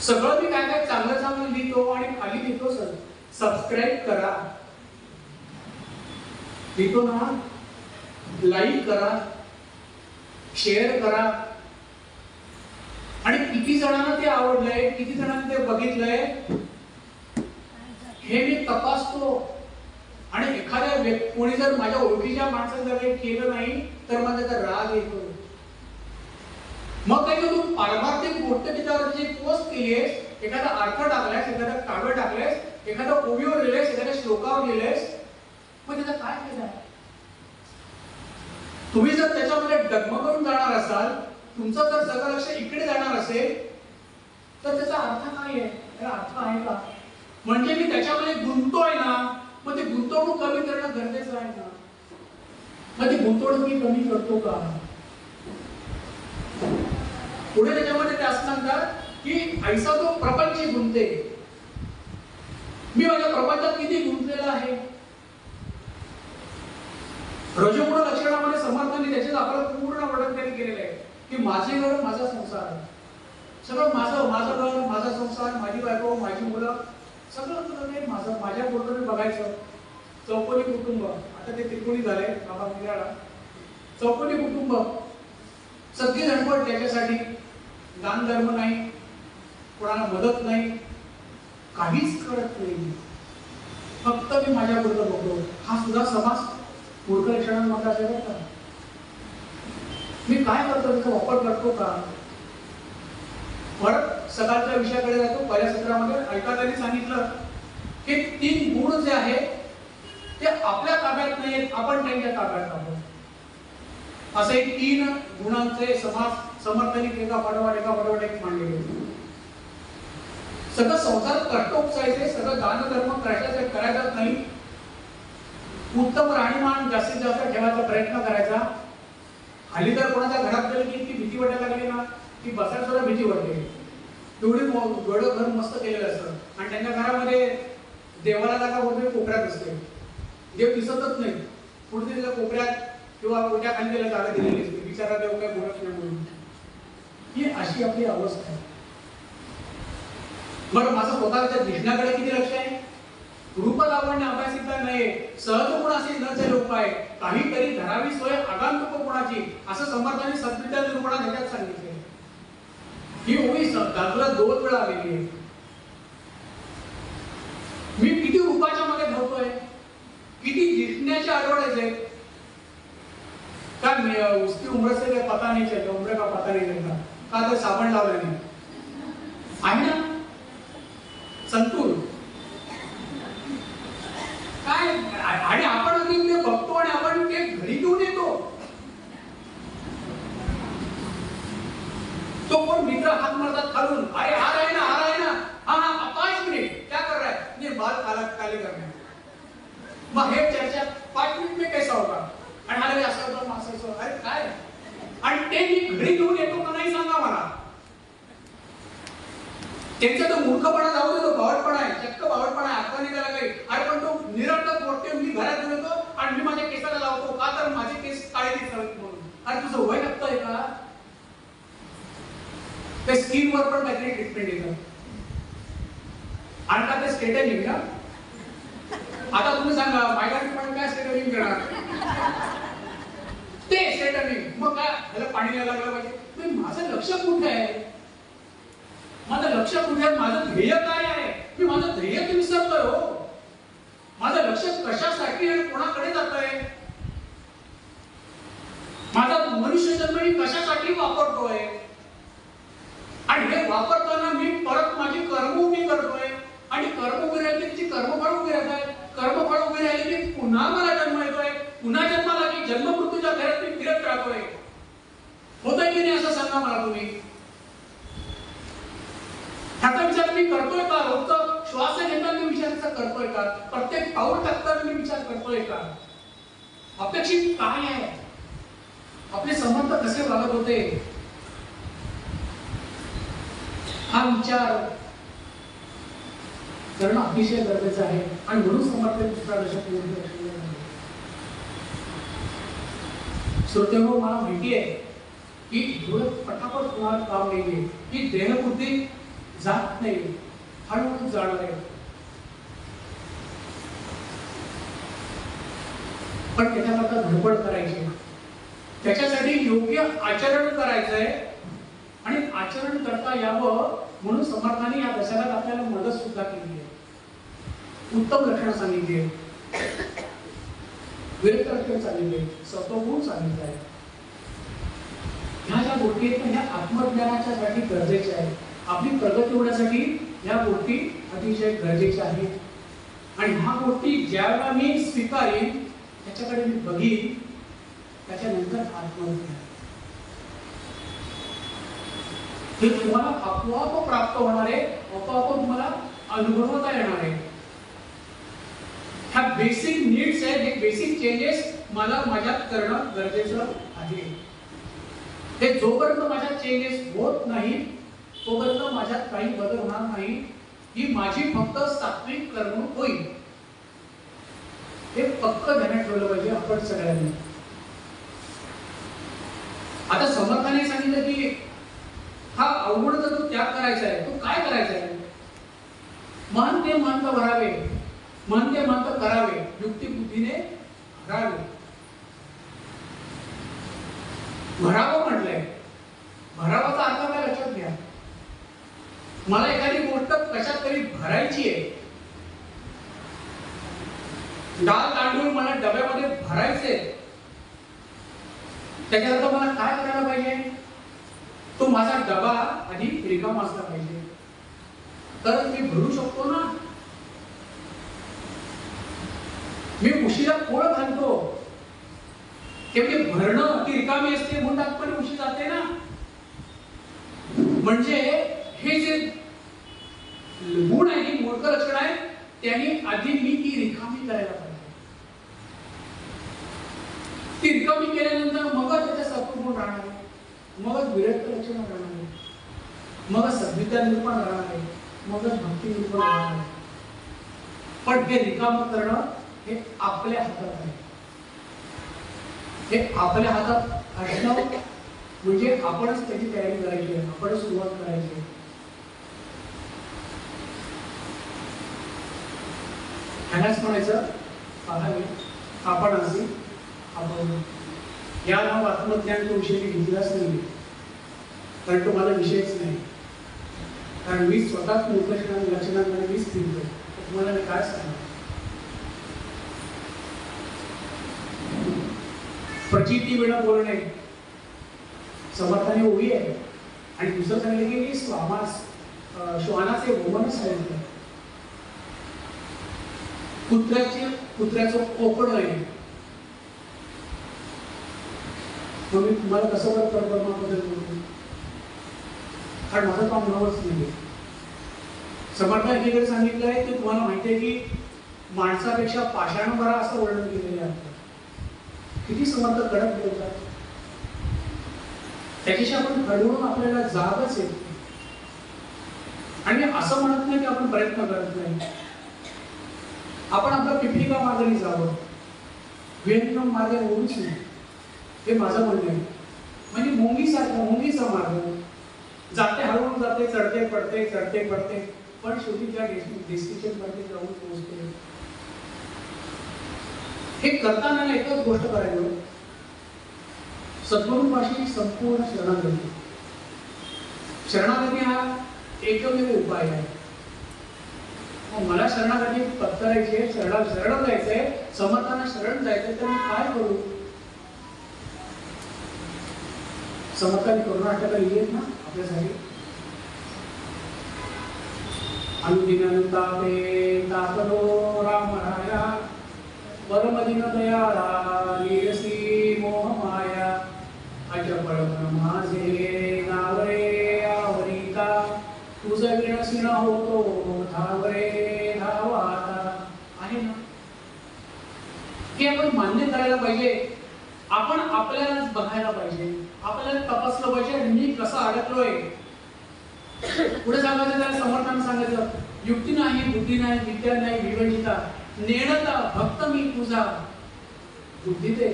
[SPEAKER 1] सगळं मी काय काय चांगलं चांगलं लिहितो आणि खाली लिहितो सबस्क्राईब करा, लिहितो ना, लाईक करा, शेअर करा. आणि किती जणांना ते आवडलंय, किती जणांना ते बघितलंय हे मी तपासतो. आणि एखाद्या कोणी जर माझ्या ओळखीच्या माणसाने जर काही केलं नाही तर मला त्याचा राग येतो. मग काही तू पारमार्थिक गोष्ट त्याच्यावरची पोस्ट केलीस, एखादा अर्थ टाकलायस, एखादा काव्य टाकलेस, एखादा ओवीवर लिहिलेस, एखाद्या श्लोकावर लिहिलेस, मग त्याचा काय फायदा? तुम्ही जर त्याच्यामध्ये डगमगून जाणार असाल, तुमचं जर सगळं लक्ष इकडे जाणार असेल तर त्याचा अर्थ काय आहे? त्याला अर्थ आहे का? म्हणजे मी त्याच्यामध्ये गुंततोय ना, मग ते गुंतवणूक कमी करणं गरजेचं आहे का? मग ती गुंतवणूक मी कमी करतो का? पुढे त्याच्यामध्ये ते असं सांगतात की ऐसा तो प्रपंची गुंते. मी माझ्या प्रपंचात किती गुंतलेला आहे. रजोगुण लक्षणामध्ये समर्थांनी त्याचे आपल्याला पूर्ण वर्णन त्यांनी केलेलं आहे की माझे घर माझा संसार, सगळं माझं, माझं घर माझा संसार, माझी बायको माझी मुलं, सगळं तुझं माझं. माझ्या बोलतो बघायचं चौकोनी कुटुंब, आता ते त्रिकोणी झाले बाबा मिळाला, चौकोनी कुटुंब, सगळी धडपड त्याच्यासाठी, दान धर्म नाही, कोणाला मदत नाही, काहीच करत नाही, फक्त मी माझ्या बोलतो बघतो. हा सुद्धा समाज मूर्ख लक्षणांमध्ये असेल का? मी काय करतो त्याचा वापर करतो का? परत सकाळच्या विषयाकडे जातो. पहिल्या सत्रामध्ये ऐकायला सांगितलं की 3 गुण जे आहेत ते आपल्या ताब्यात नाहीत, आपण त्यांच्या ताब्यात आहोत. असे 3 गुणांचे समाज समर्थनिक एका पाठोपाठ एक मांडलेले. सगळं संसारात कष्ट उपसायचे, सगळं दान धर्म करायचाच नाही, उत्तम राहणीमान जास्तीत जास्त ठेवायचा प्रयत्न करायचा. हल्ली तर कोणाच्या घरात गेलं की इतकी भीती वाटायला लागली ना की बसायला सुद्धा भीती वाटते. एवढं घर मस्त केलेलं असतं आणि त्यांच्या घरामध्ये देवाला जागा होते कोपऱ्यात असते, देव दिसतच नाही, कुठे त्याच्या कोपऱ्यात किंवा कोट्या खाली त्याला जागा दिलेली असते, बिचारा देव काय बोलत नाही म्हणून. ही अशी आपली अवस्था आहे. बरं, माझं स्वतःच्या दिसण्याकडे किती लक्ष आहे? रूप लावण्य अभ्यासिता नये, सहज गुणाशी न जे लोक आहे, काहीतरी धरावी सोय आगंतुक गुणाची, असं समर्थांनी सत्विता निरूपणात ह्याच्यात सांगितले. ही ओळी दाखला 2 वेळा आलेली आहे. मी किती रूपाच्या मागे धावतोय, किती दिसण्याच्या आठवड्याचे का उसकी उम्र से पता नहीं चलता, उम्र का पता नहीं चलता, का तर साबण लावल्याने आहे ना संतूर काय. आणि आपण ते बघतो आणि आपण ते घरी घेऊन येतो. तो कोण मित्र हात मारतात खालून, अरे हा आहे ना, हा आहे ना, हा 5 मिनिट क्या कर रहा है, ये बात काले करने. मग हे चर्चा 5 मिनिट में कैसा होगा, आणि अरे असं होतं असं, अरे काय. आणि ते मी घरी घेऊन येतो का नाही सांगा मला. त्यांचा तो मूर्खपणा जाऊ दे, तो बावटपणा आहे, चक्क बावटपणा आहे, आता नाही त्याला काही. अरे पण तो निरर्थक वाटते, मी घरात घेऊन येतो आणि मी माझ्या केसाला लावतो, का तर माझे केस काळे दिसतात म्हणून. अरे तुझं वय लागतंय का? ते स्किनवर पण काहीतरी ट्रीटमेंट येतं आणि का ते स्ट्रेटनिंग का. आता तुम्ही सांगा मायग्रेन पण काय स्ट्रेटनिंग करणार, ते स्ट्रेटनिंग. मग काय त्याला पाणी द्यायला लागलं पाहिजे. माझं लक्ष कुठे आहे, माझं लक्ष कुठे आहे, माझं ध्येय काय आहे. मी माझं ध्येय तर विसरतोय हो. माझं लक्ष कशासाठी आणि कोणाकडे जात आहे, माझा मनुष्य जन्म मी कशासाठी वापरतोय, आणि हे वापरताना मी परत माझी कर्म उभी करतोय. आणि कर्म उभी राहिली त्याची कर्मफळ उभी राहत आहे, कर्मफळ उभी राहिली की पुन्हा मला जन्म येतोय, पुन्हा जन्माला की जन्म मृत्यूच्या घरात मी फिरत राहतोय. होतंय की नाही असं सांगा मला तुम्ही. ह्याचा विचार मी करतोय का? रोजचा श्वास घेताना मी विचार करतोय का? प्रत्येक पाऊल टाकताना मी विचार करतोय का? अपेक्षित काय आहे? आपले संबंध कसे वागत होते, हा विचार करणं अतिशय गरजेचं आहे. आणि म्हणून समर्थ दुसरा दशक श्रोतेहो, मला माहिती आहे की डोळ्यात पटापट होणार काम नाहीये, की देहबुद्धी जात नाही, हळूहळू जाणार आहे. पण त्याच्याकरता धडपड करायची, त्याच्यासाठी योग्य आचरण करायचंय आणि आचरण करता यावं म्हणून समर्थांनी या दशकात आपल्याला मदत सुद्धा केली आहे. उत्तम लक्षणं सांगितली आहे, विरक्त लक्षण सांगितले, सत्वगुण सांगितले आहे. ह्या ज्या गोष्टी आहेत ह्या आत्मज्ञानाच्या साठी गरजेच्या आहेत. आपली प्रगती होण्यासाठी ह्या गोष्टी अतिशय गरजेच्या आहेत. आणि ह्या गोष्टी ज्यावेळेला मी स्वीकारेन, त्याच्याकडे मी बघीन, त्याच्यानंतर आत्मज्ञान हे तुम्हाला आपोआप प्राप्त होणार आहे, आपोआप तुम्हाला अनुभवता येणार आहे. ह्या बेसिक नीड्स आहेत, हे बेसिक चेंजेस मला माझ्यात करणं गरजेचं आहे. हे जोपर्यंत माझ्यात चेंजेस होत नाही तोपर्यंत माझ्यात काही बदल होणार नाही. ही माझी फक्त सात्विक करमणूक होईल, हे पक्क ध्यानात ठेवलं पाहिजे आपण सगळ्यांनी. आता समर्थाने सांगितलं की हा अवगुणाचा जो त्याग करायचा आहे, तो काय करायचा आहे? मन ते मंत भरावे, मन ते मंत करावे, युक्ती बुद्धीने भरावे. भरावं म्हटलंय, भरावाचा अर्थ काय लक्षात घ्या. मला एखादी गोष्ट कशात तरी भरायची आहे, डाळ तांदूळ मला डब्यामध्ये भरायचे, त्याच्यानंतर मला काय करायला पाहिजे? तो माझा डबा आधी रिकामा असला पाहिजे, तर मी भरू शकतो ना. मी उशिरा कोळ घालतो, तेवढे भरणं ती रिकामी असते म्हणून आपण उशी जाते ना. म्हणजे हे जे गुण आहे, मूर्ख लक्षण आहे, त्यांनी आधी मी ती रिकामी करायला पाहिजे. ती रिकामी केल्यानंतर मग त्याच्या सत्वगुण राहणार, मग विरक्त लक्षण राहणार. मगच सद्विद्या निर्माण राहणार आहे, मगच भक्ती निर्माण राहणार आहे. पण हे रिकामं करणं हे आपल्या हातात आहे. हे आपल्या हातात असणं म्हणजे आपणच त्याची तयारी करायची आहे, आपणच सुरुवात करायची आहे. ह्यालाच म्हणायचं पाहावे आपण असे आपण या नाव आत्मज्ञान तो विषय मी घेतलाच नाही, कारण तो माझा विषयच नाही. कारण मी स्वतःच लक्षणांमध्ये मीच फिरतो. तुम्हाला मी काय सांगणार. प्रचिती वेळा बोलणे समर्थाने ओळी आहे. आणि दुसरं सांगितलं की श्वानाचे वमन सांगितलं. कुत्र्याचं कोपड आहे. मग मी तुम्हाला कसं परमाबद्दल बोलतो, कारण माझं काम नवच नाही. समर्थाने एकीकडे सांगितलं आहे ते तुम्हाला माहिती आहे की माणसापेक्षा पाषाण बरा असं वर्णन केलेलं आहे. किती समर्थ कडक बोलतात, त्याच्याशी आपण खडवून आपल्याला जागच येत नाही. आणि असं म्हणत नाही की आपण प्रयत्न करत नाही. आपण आपला पिपलिका मार्गाने जावं, व्यंग मार्गाने ओढूच नाही, हे माझं म्हणणं आहे. म्हणजे मुंगीचा मार्ग जाते, हळूहळू जाते, चढते पडते, पण शेवटी त्या डेस्टिनेशन मध्ये जाऊन पोहोचते. हे करताना एकच गोष्ट करायचं, सद्गुरूपाशी संपूर्ण शरणागती. शरणागती हा एकमेव उपाय आहे. मला शरणागती पत्करायची आहे, शरण जायचंय, समर्थांना शरण जायचंय, तर मी काय करू? समर्थांनी करुणाष्टका लिहिली आहेत ना आपल्यासाठी. अनुदिनंतापे तापलो रामराया परमदिन दयाळा नीरसी मोहमाया अजपळ माझे नावरे आवरिता तुझ विणसी न होतो धावरे धावाता. आहे ना, हे आपण मान्य करायला पाहिजे. आपण आपल्यालाच बघायला पाहिजे, आपल्याला तपासलं पाहिजे मी कसं अडकलोय. पुढे सांगायचं त्याला समर्थांना सांगायचं, युक्ती नाही, बुद्धी नाही, विद्या नाही, विवेचिता नेणता भक्त मी तुझा बुद्धी दे.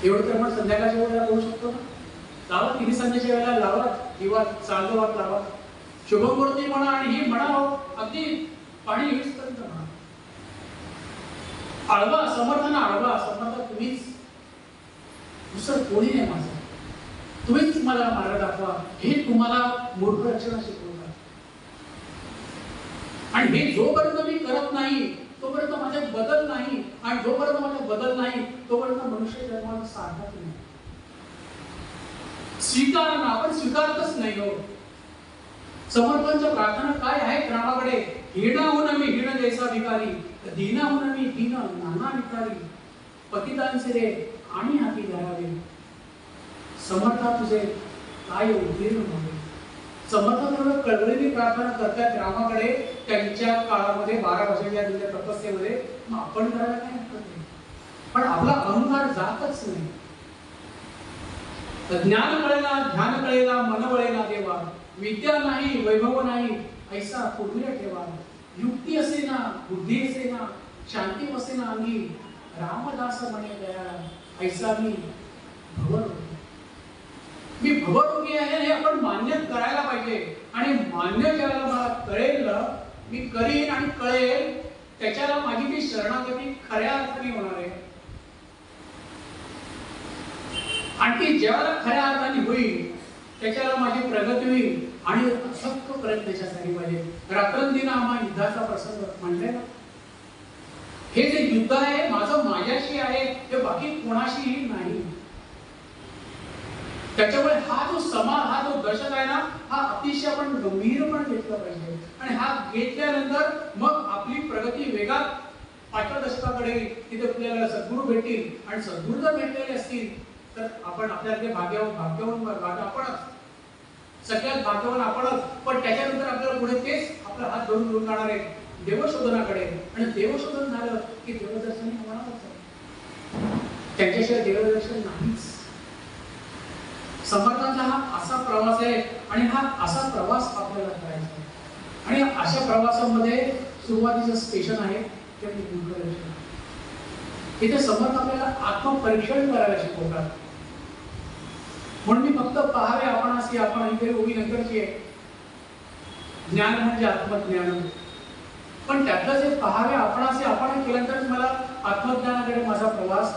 [SPEAKER 1] एवढं तर आपण संध्याकाळच्या वेळेला होऊ शकतो ना. लावा, तिन्ही संध्याच्या वेळेला लावा, किंवा चालतो वाट लावा, शुभमूर्ती म्हणा आणि हे म्हणावं, अगदी पाणी येईपर्यंत म्हणा. आळवा समर्थांना, आळवा समर्थ तुम्हीच, दुसरं कोणी नाही माझं, तुम्हीच मला मार्ग दाखवा. हे तुम्हाला मूर्ख रचना शिकवतात. आणि हे जोपर्यंत मी करत नाही तोपर्यंत माझ्यात बदल नाही, आणि जोपर्यंत माझ्यात बदल नाही तोपर्यंत मनुष्य जन्माला सार्थक नाही. स्वीकार ना, आपण स्वीकारतच नाही हो. समर्थांच्या प्रार्थना काय आहेत रामाकडे, हीणाहून मी हीण जैसा भिकारी, दीनाहून मी दीन नाना भिकारी, पतितांचे रे आणि हाती धरावे. समर्था तुझे काय उत्तीर्ण व्हावे. समर्थांकडे कळकळीने प्रार्थना करतात रामाकडे त्यांच्या काळामध्ये 12 वर्षाच्या दिल्या तपस्येमध्ये. मग आपण करायला काय हरकत नाही, पण आपला अहंकार जातच नाही. ज्ञान कळेना, ध्यान कळेना, मन वळेना देवा, विद्या नाही, वैभव नाही, ऐसा पूर्वीला ठेवा. युक्ती असेना, बुद्धी असेना, शांती बसेना अंगी, रामदास म्हणे दयाळा, ऐसा मी भवरोगी. मी भवरोगी आहे हे आपण मान्य करायला पाहिजे. आणि मान्य ज्याला मला कळेल, मी करीन आणि कळेल, त्याच्याला माझी ती शरणागती खऱ्या अर्थाने होणार आहे. आणि ती ज्याला खऱ्या अर्थाने होईल त्याच्याला माझी प्रगती होईल. आणि असंख्य प्रयत्न त्याच्यासाठी पाहिजे. रात्रंदिन आम्हा युद्धाचा प्रसंग म्हणले ना, हे जे युद्ध आहे माझं माझ्याशी आहे, हे बाकी कोणाशीही नाही. त्याच्यामुळे हा जो समाज, हा जो दशक आहे ना, हा अतिशय आपण गंभीरपणे घेतला पाहिजे. आणि हा घेतल्यानंतर मग आपली प्रगती वेगात 5व्या दशकाकडे, तिथे आपल्याला सद्गुरू भेटतील. आणि सद्गुरू जर भेटलेले असतील तर आपण आपल्याकडे भाग्यवान आपणच, सगळ्यात भाग्यवान आपणच. पण त्याच्यानंतर आपल्याला पुढे तेच आपला हात धरून घेऊन जाणार आहे देवशोधनाकडे. आणि देवशोधन झालं की देवदर्शन होणारच आहे. त्यांच्याशिवाय देवदर्शन नाहीच. समर्थांचा हा असा प्रवास आहे आणि हा असा प्रवास आपल्याला करायचा आहे. आणि अशा प्रवासामध्ये सुरुवातीचं स्टेशन आहे ते गुणकरण. इथे समर्थ आपल्याला आत्मपरीक्षण करायला शिकवतात. म्हणून मी फक्त पाहावे आपणासी आपण इथे उभी नंतरची आहे. ज्ञान म्हणजे आत्मज्ञान. पण त्यातलं जे पाहावे आपणासी आपण केल्यानंतर मला आत्मज्ञानाकडे माझा प्रवास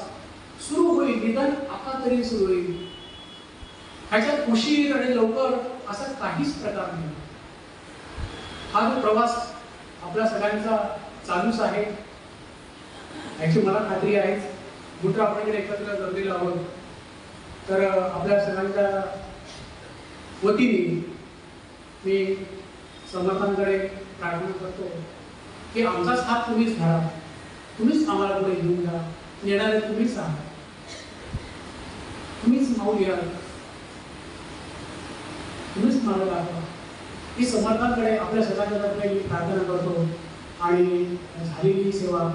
[SPEAKER 1] सुरू होईल. निदान आता तरी सुरू होईल. ह्याच्यात उशीर आणि लवकर असा काहीच प्रकार नाही. हा जो प्रवास आपल्या सगळ्यांचा चालूच आहे याची मला खात्री आहे. मित्र आपल्याकडे एकत्र जमलेलो आहोत तर आपल्या सगळ्यांच्या वतीने मी समर्थांकडे प्रार्थना करतो की आमचाच हात तुम्हीच धरा, तुम्हीच आम्हाला पुढे घेऊन जा. येणारे तुम्हीच आहात, तुम्हीच माऊली आहात, तुम्हीच मला दाखवा. ही समर्थांकडे आपल्या सगळ्यांकडे मी प्रार्थना करतो आणि झालेली सेवा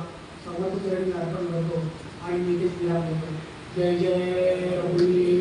[SPEAKER 1] समर्थांकडे मी अर्पण करतो आणि मी ते विराम देतो. जय जय रघुवीर